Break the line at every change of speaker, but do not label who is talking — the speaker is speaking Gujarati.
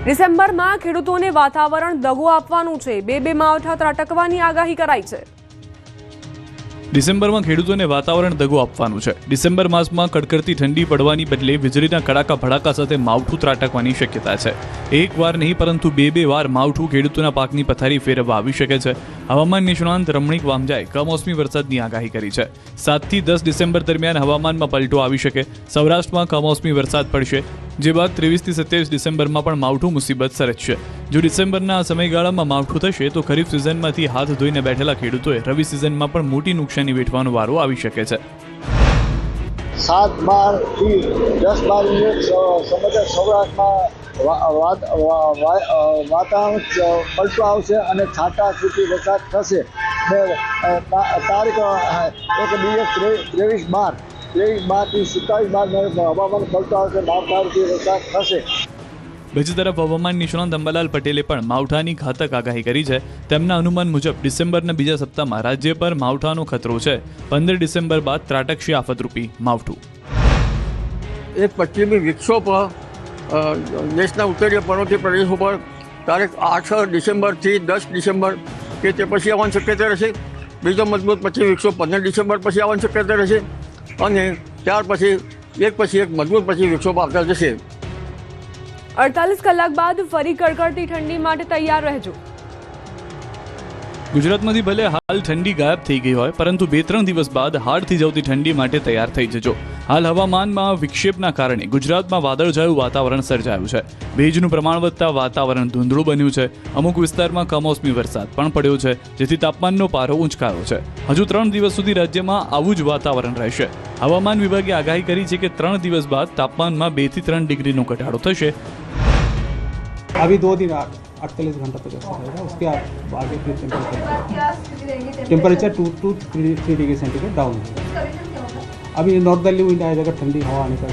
ડિસેમ્બરમાં ખેડૂતોને વાતાવરણ દગો આપવાનું છે। બે માવઠા ત્રાટકવાની આગાહી કરાઈ છે।
ડિસેમ્બરમાં ખેડૂતોને વાતાવરણ દગો આપવાનું છે। ડિસેમ્બર માસમાં કડકડતી ઠંડી પડવાની બદલે વીજળીના કડાકા ભડાકા સાથે માવઠું ત્રાટકવાની શક્યતા છે। એકવાર નહીં પરંતુ બે વાર માવઠું ખેડૂતોના પાકની પથારી ફેરવવા આવી શકે છે। હવામાન નિષ્ણાંત રમણીક વામજાએ કમોસમી વરસાદની આગાહી કરી છે। 7 થી 10 ડિસેમ્બર દરમિયાન હવામાનમાં પલટો આવી શકે। સૌરાષ્ટ્રમાં કમોસમી વરસાદ પડશે, જે બાદ 23 થી 27 ડિસેમ્બરમાં પણ માવઠું મુસીબત સર્જશે। જો ડિસેમ્બરના સમયગાળામાં માવઠું થશે તો ખરીફ સિઝનમાંથી હાથ ધોઈને બેઠેલા ખેડૂતોએ રવિ સિઝનમાં પણ મોટી નુકસાની વેઠવાનો વારો આવી શકે છે।
7-12 થી 10-12 ઇંચ સમગ્ર સૌરાષ્ટ્રમાં વાતાવરણ પલટો આવશે અને છાંટા છૂટી વરસાદ થશે। તારીખ 23-12 થી 27-12 હવામાન પલટો આવશે, માવઠાથી વરસાદ થશે।
બીજી તરફ હવામાન નિષ્ણાંત અંબાલાલ પટેલે પણ માવઠાની ઘાતક આગાહી કરી છે। તેમના અનુમાન મુજબ ડિસેમ્બરના બીજા સપ્તાહમાં રાજ્ય પર માવઠાનો ખતરો છે। 15 ડિસેમ્બર બાદ ત્રાટકશે આફતરૂપી માવઠું।
એક પશ્ચિમી વિક્ષોભ દેશના ઉત્તરીય પર્વતીય પ્રદેશો પર તારીખ 8 ડિસેમ્બરથી 10 ડિસેમ્બર કે તે પછી આવવાની શક્યતા રહેશે। બીજો મજબૂત પશ્ચિમી વિક્ષોભ 15 ડિસેમ્બર પછી આવવાની શક્યતા રહેશે અને ત્યાર પછી એક મજબૂત પશ્ચિમી વિક્ષોભ આવતા જશે।
48 કલાક બાદ ફરી કડકડતી ઠંડી માટે તૈયાર રહેજો।
ગુજરાતમાંથી ભલે હાલ ઠંડી ગાયબ થઈ ગઈ હોય, પરંતુ 2-3 દિવસ બાદ હાડ થઈ જતી ઠંડી માટે તૈયાર થઈ જજો। હાલ હવામાનમાં વિક્ષેપના કારણે ગુજરાતમાં વાદળછાયું વાતાવરણ સર્જાયું છે। ભેજનું પ્રમાણ વધતા વાતાવરણ ધૂંધળું બન્યું છે। અમુક વિસ્તારમાં કમોસમી વરસાદ પણ પડ્યો છે, જેથી તાપમાનનો પારો ઊંચકાયો છે। હજુ 3 દિવસ સુધી રાજ્યમાં આવું જ વાતાવરણ રહેશે। હવામાન વિભાગે આગાહી કરી છે કે 3 દિવસ બાદ તાપમાનમાં 2 થી 3 ડિગ્રીનો ઘટાડો થશે।
अभी 2 दिन 48 घंटा तक ऐसा रहेगा। उसके आगे फिर temperature 2 to 3 degree centigrade down होगा। अभी नॉर्दर्ली विंड आएगा, ठंडी हवा आने का।